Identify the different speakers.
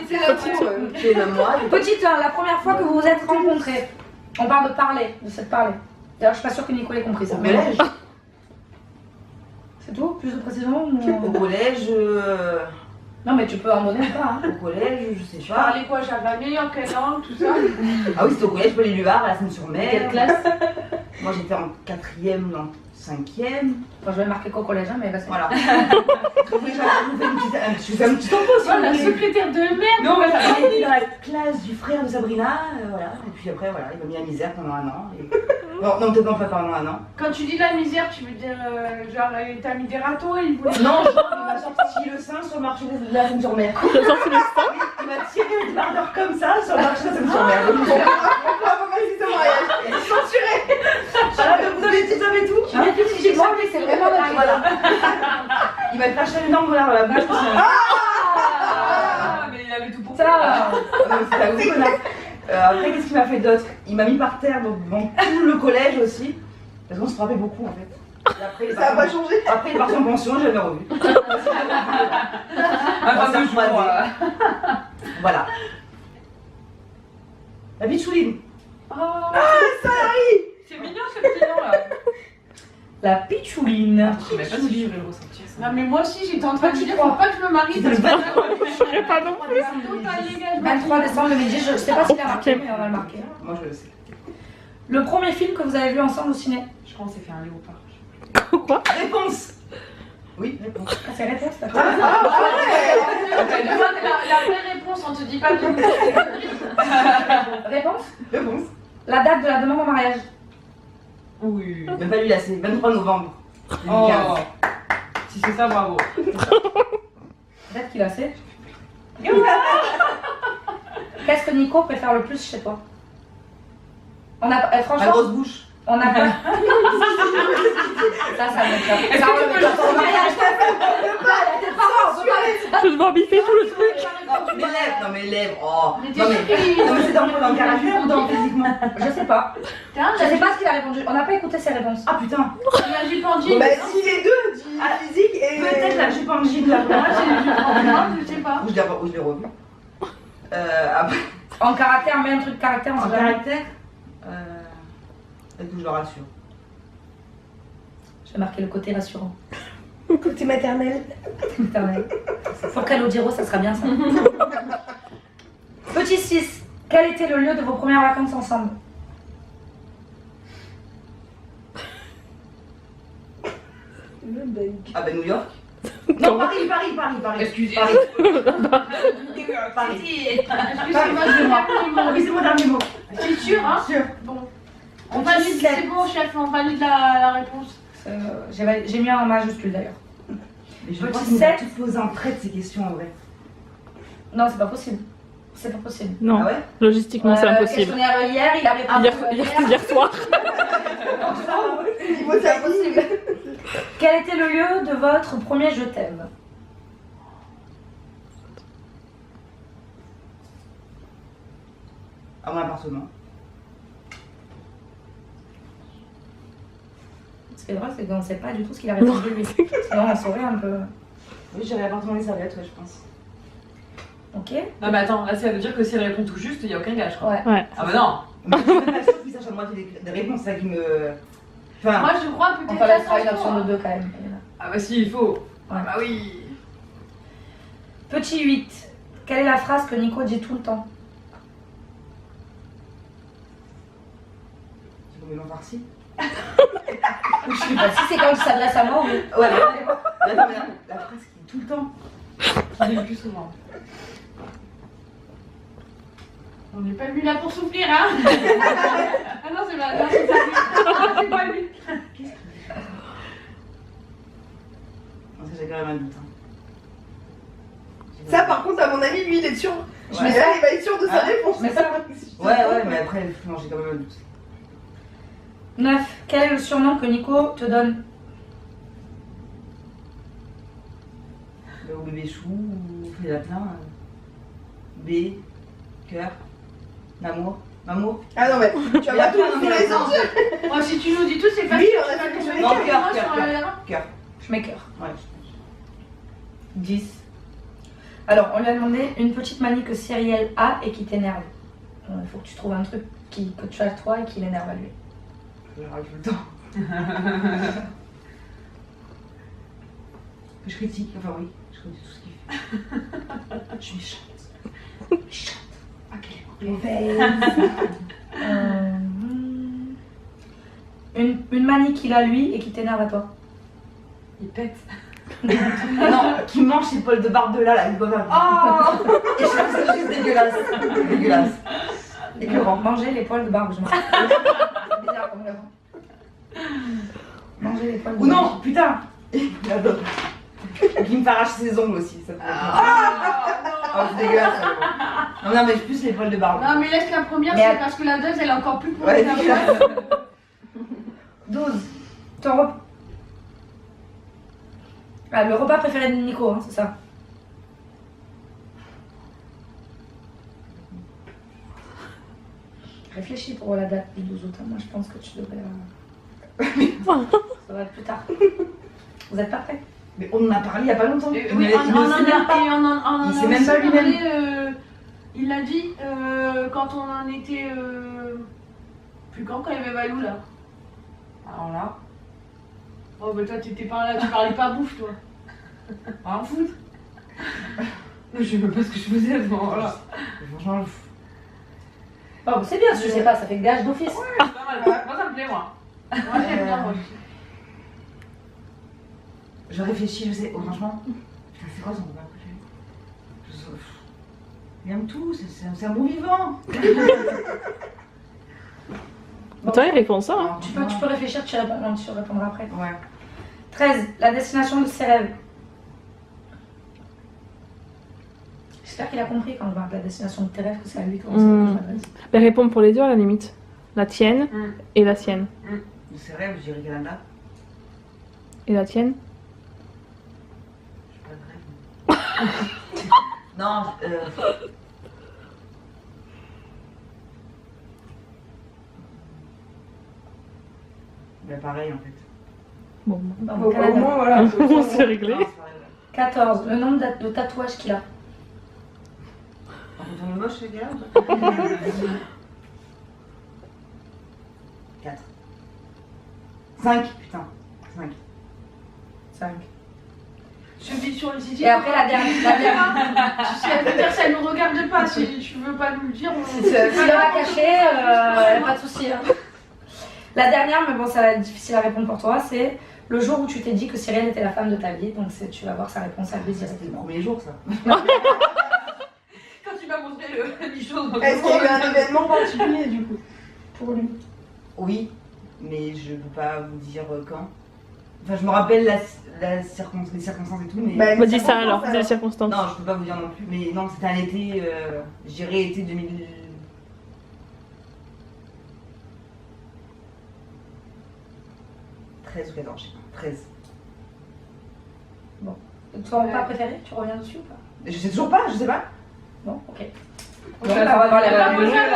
Speaker 1: C'est l'amour. C'est l'amour.
Speaker 2: Petite 1, la première fois que vous vous êtes rencontrés. On parle de parler, de cette parler. D'ailleurs, je suis pas sûre que Nico ait compris ça.
Speaker 1: Au collège.
Speaker 2: C'est tout? Plus de précision ou...
Speaker 1: Au collège.
Speaker 2: Non, mais tu peux en donner un pas. Hein.
Speaker 1: Au collège, je sais
Speaker 3: Tu
Speaker 1: pas.
Speaker 3: parlais quoi, javanais, en quelle langue, tout ça?
Speaker 1: Ah oui, c'était au collège, Paul Éluard, à la Seine-sur-Mer.
Speaker 2: Quelle classe?
Speaker 1: Moi j'étais en 4e ou en 5e.
Speaker 2: Enfin, je vais marquer qu'au collège, hein, mais vas-y.
Speaker 1: Voilà. Je fais un petit topo si
Speaker 3: Oh,
Speaker 1: vous
Speaker 3: la
Speaker 1: voulez.
Speaker 3: secrétaire de merde!
Speaker 1: Non, mais ça été dans la classe du frère de Sabrina, voilà. Et puis après, voilà, il m'a mis la misère pendant un an. Et... Non, peut-être pas pendant un an.
Speaker 3: Quand tu dis la misère, tu veux dire genre il t'a mis des râteaux et il voulait.
Speaker 1: Non, genre, il m'a sorti le sein sur le marché de la Seine-sur-Mer.
Speaker 4: T'as sorti le sang?
Speaker 1: Il m'a tiré le débardeur comme ça sur le marché de la Seine-sur-Mer. Donc, on va pas passer ce mariage. Censuré. Voilà, donc vous savez tout.
Speaker 2: Tu dis que si j'ai moi, mais c'est vraiment dingue.
Speaker 1: Voilà. Il m'a flashé une dent dans la bouche.
Speaker 3: Ah, mais il avait tout pour
Speaker 2: Ça.
Speaker 1: C'était un gros connard. Après, qu'est-ce qu'il m'a fait d'autre? Il m'a mis par terre devant tout le collège aussi. Parce qu'on se frappait beaucoup en fait. Et après, ça n'a pas changé. Après, il est parti en pension, je l'avais revu.
Speaker 5: Un peu jour.
Speaker 1: Voilà. La bichouline.
Speaker 3: Oh,
Speaker 5: C'est mignon ce petit nom là.
Speaker 2: La pitchouline.
Speaker 5: Je sais même pas si je vais le ressentir. ça.
Speaker 3: non, mais moi aussi j'étais en train de dire faut pas que je me marie.
Speaker 1: C'est le
Speaker 3: parce
Speaker 4: Je dirais pas non plus.
Speaker 3: que
Speaker 2: 23 décembre 2010, je sais pas s'il a marqué, mais on va le marquer.
Speaker 1: Moi, je le sais.
Speaker 2: Le premier film que vous avez vu ensemble au ciné.
Speaker 5: Je crois qu'on s'est fait un léopard.
Speaker 4: Quoi?
Speaker 1: Réponse. Oui, réponse.
Speaker 2: Ah, c'est réponse,
Speaker 3: Ah,
Speaker 2: d'accord.
Speaker 3: la vraie réponse, on te dit pas de.
Speaker 2: Réponse.
Speaker 1: Réponse.
Speaker 2: La date de la demande en mariage.
Speaker 5: Oui.
Speaker 1: Même pas lui là, c'est 23 novembre.
Speaker 5: Oh.
Speaker 1: 2015.
Speaker 5: Si c'est ça, bravo.
Speaker 2: Peut-être qu'il a assez. Qu'est-ce que Nico préfère le plus chez toi? On a,
Speaker 1: Ma
Speaker 2: franchement,
Speaker 1: grosse bouche.
Speaker 2: on a pas. Ça me fait. Ça remet pas ton mariage. T'es pas mort, on peut pas.
Speaker 4: Je vais biffer tout le truc.
Speaker 1: Mes lèvres, non mes lèvres. Oh.
Speaker 3: Mais
Speaker 1: Non
Speaker 3: t'es sûr qu'il.
Speaker 1: non, mais c'est dans le caractère ou dans physiquement?
Speaker 2: Je sais pas.
Speaker 3: Putain,
Speaker 2: Je sais pas ce qu'il a répondu. On n'a pas écouté ses réponses.
Speaker 1: Ah putain.
Speaker 3: la jupe en jean.
Speaker 6: Bah si les deux, du physique et...
Speaker 1: Peut-être la jupe en jean là.
Speaker 3: Moi j'ai une jupe en jean, je sais pas.
Speaker 1: Où je l'ai revu. Après,
Speaker 2: En caractère, mais un truc caractère, on
Speaker 1: en
Speaker 2: sait jamais.
Speaker 1: caractère, peut-être que je le rassure.
Speaker 2: Je vais marquer le côté rassurant.
Speaker 6: Côté maternel.
Speaker 2: Éternel. Pour Calogero, ça sera bien ça. Petit 6. Quel était le lieu de vos premières vacances ensemble?
Speaker 1: Ah ben New York. Non, Paris.
Speaker 5: Excusez.
Speaker 1: Paris.
Speaker 3: Excusez-moi,
Speaker 1: Oui, c'est mon dernier mot.
Speaker 3: c'est sûr, hein?
Speaker 1: Sûr.
Speaker 3: Bon. On valide, c'est bon, chef, on valide la réponse.
Speaker 2: J'ai mis un en majuscule d'ailleurs.
Speaker 1: Mais je
Speaker 2: Petit
Speaker 1: crois qu'il nous a
Speaker 2: 7.
Speaker 1: toutes posé en traite ces questions en vrai.
Speaker 2: Non, c'est pas possible. C'est pas possible.
Speaker 4: Non,
Speaker 1: Ah ouais?
Speaker 4: logistiquement c'est impossible.
Speaker 2: Questionnaire hier, il a répondu
Speaker 4: Hier soir.
Speaker 2: C'est impossible. Quel était le lieu de votre premier je t'aime?
Speaker 1: À mon appartement.
Speaker 2: Ce qui est drôle, c'est qu'on sait pas du tout ce qu'il a répondu lui. Sinon, on saurait un peu.
Speaker 1: Oui, j'avais l'appartement des serviettes, ouais, je pense.
Speaker 2: Ok?
Speaker 5: Non mais attends, là ça veut dire que si elle répond tout juste, il n'y a aucun gage quoi.
Speaker 2: Ouais.
Speaker 5: Ah bah non.
Speaker 1: Mais je suis même pas sûre qu'il sache à moitié des réponses, c'est ça qui me. Enfin,
Speaker 3: Moi je crois
Speaker 2: On
Speaker 3: peut-être
Speaker 2: peut
Speaker 3: la
Speaker 2: laisser une
Speaker 3: chanson,
Speaker 2: option de
Speaker 3: hein.
Speaker 2: 2 quand même.
Speaker 5: Ah bah si, il faut.
Speaker 2: Ouais.
Speaker 5: Ah bah oui.
Speaker 2: Petit 8. Quelle est la phrase que Nico dit tout le temps?
Speaker 1: tu veux m'en farci?
Speaker 2: Je sais pas si c'est quand il s'adresse à moi ou.
Speaker 1: Ouais, mais attends, mais la phrase qui est tout le temps.
Speaker 5: Qui dit le plus souvent.
Speaker 3: On n'est pas venu là pour souffrir, hein? Ah non, c'est pas non, c'est ça. C'est pas lui.
Speaker 1: Non, ça, j'ai quand même un doute. Hein.
Speaker 6: Ça par contre à mon avis lui il est sûr. Je
Speaker 1: Ouais.
Speaker 6: me dis il va être sûr de sa
Speaker 1: Ah.
Speaker 6: réponse.
Speaker 2: Mais ça.
Speaker 1: Ouais, mais après, non, j'ai quand même un doute.
Speaker 2: 9. Quel est le surnom que Nico te donne?
Speaker 1: Ou bébé chou, ou fait lapin. B, cœur, l'amour. Mamour.
Speaker 6: Ah non mais tu vas pas tout
Speaker 1: non,
Speaker 6: nous
Speaker 1: mais
Speaker 6: les
Speaker 1: attends.
Speaker 6: enjeux.
Speaker 3: Moi, si tu nous dis tout, c'est facile.
Speaker 6: Oui, on a
Speaker 3: Tu vas
Speaker 6: fait que
Speaker 3: tomber
Speaker 1: Non,
Speaker 3: sur
Speaker 1: cœur,
Speaker 3: moi sur la-
Speaker 1: cœur.
Speaker 2: Je mets cœur.
Speaker 1: Ouais.
Speaker 2: 10. Alors, on lui a demandé une petite manie que Cyrielle a et qui t'énerve. Il faut que tu trouves un truc que tu as toi et qui l'énerve à lui.
Speaker 1: Je le râle tout le temps. Que je critique, enfin oui, je critique tout ce qu'il fait. Je suis méchante. Méchante. Ok.
Speaker 2: Une manie qu'il a lui et qui t'énerve à toi.
Speaker 5: Il pète.
Speaker 1: Non, qui mange ses poils de barbe de là, il doit faire.
Speaker 6: Oh
Speaker 1: Et je trouve ça juste dégueulasse. Dégueulasse. Écœurant.
Speaker 2: Manger les poils de barbe, je m'en fous. C'est bizarre comme raison. Manger les poils de
Speaker 1: Ou
Speaker 2: barbe.
Speaker 1: non, putain. J'adore. Qui me fait arracher ses ongles aussi, ça peut être. Ah, c'est dégueulasse. Ça. Non, mais plus les poils de barbe.
Speaker 3: Non, mais laisse la première,
Speaker 2: Mais
Speaker 3: c'est parce que la deuxième, elle est encore plus
Speaker 1: Ouais,
Speaker 3: pourrie.
Speaker 1: dégueulasse.
Speaker 2: 12. Ton repas. Ah, le repas préféré de Nico, hein, c'est ça. Réfléchis pour la date du 12 août. Hein. Moi, je pense que tu devrais. Ça va être plus tard. Vous êtes pas prêts?
Speaker 1: Mais on en a parlé il y a pas longtemps.
Speaker 3: Oui,
Speaker 1: Il
Speaker 3: on
Speaker 1: ne
Speaker 3: en
Speaker 1: sait
Speaker 3: a,
Speaker 1: même pas.
Speaker 3: et on en
Speaker 1: Il
Speaker 3: a
Speaker 1: sait même
Speaker 3: aussi
Speaker 1: pas lui-même.
Speaker 3: parlé, il l'a dit quand on en était plus grand, quand il y avait Valou là.
Speaker 1: Alors là,
Speaker 3: Oh bah toi t'étais pas là, tu parlais pas bouffe toi.
Speaker 1: rien foutre.
Speaker 5: Je sais même pas ce que je faisais à ce moment-là.
Speaker 1: Franchement,
Speaker 2: Oh, c'est bien, si je sais pas, ça fait gage d'office.
Speaker 5: C'est pas mal. Moi, ça me plaît, moi.
Speaker 3: Moi j'aime bien moi aussi.
Speaker 1: je réfléchis, je sais. Oh, franchement, putain, c'est quoi son repas préféré? Il aime tout, c'est un bon vivant.
Speaker 4: Toi, il répond ça. Hein.
Speaker 2: Tu peux réfléchir, tu répondras après.
Speaker 1: Ouais.
Speaker 2: 13. La destination de ses rêves. J'espère qu'il a compris quand on parle de la destination de tes rêves que c'est à lui qu'on s'adresse.
Speaker 4: Ben, réponds pour les deux à la limite. La tienne et la sienne.
Speaker 1: De ses rêves, je dirais Canada.
Speaker 4: Et la tienne?
Speaker 1: J'ai pas de rêve. Non, ben pareil en fait.
Speaker 4: Bon,
Speaker 2: Bon,
Speaker 6: Au
Speaker 2: Canada.
Speaker 6: moins, voilà.
Speaker 4: on s'est réglé.
Speaker 1: Non, c'est pareil, ouais.
Speaker 2: 14. Le nombre de tatouages qu'il a.
Speaker 1: On tourne moche, ce gars. 4. 5, putain. 5.
Speaker 2: 5.
Speaker 3: Je vis sur le site.
Speaker 2: Et après la dernière.
Speaker 3: Si elle veut dire ça ne nous regarde pas, si tu veux pas nous le dire, on...
Speaker 2: Si elle va cacher, pas de souci. Hein. La dernière, mais bon, ça va être difficile à répondre pour toi, c'est le jour où tu t'es dit que Cyrielle était la femme de ta vie. Donc tu vas voir sa réponse à lui
Speaker 1: C'était le
Speaker 2: directement.
Speaker 1: premier jour, ça.
Speaker 5: Quand tu m'as montré le bichot.
Speaker 6: Est-ce qu'il y a eu un événement particulier du coup pour lui?
Speaker 1: Oui, mais je peux pas vous dire quand. Enfin, je me rappelle les circonstances et tout, mais.
Speaker 6: Bah,
Speaker 4: Bah, dis ça alors, dis les circonstances.
Speaker 1: Non, je peux pas vous dire non plus, mais non, c'était un été, je dirais été 2000. 13 ou 14, je sais pas. 13.
Speaker 2: Ton repas préféré, tu reviens dessus ou pas?
Speaker 1: Je sais toujours pas, je sais pas.
Speaker 2: Bon, ok.
Speaker 5: On va voir les
Speaker 3: La
Speaker 5: réponses.
Speaker 3: prochaine,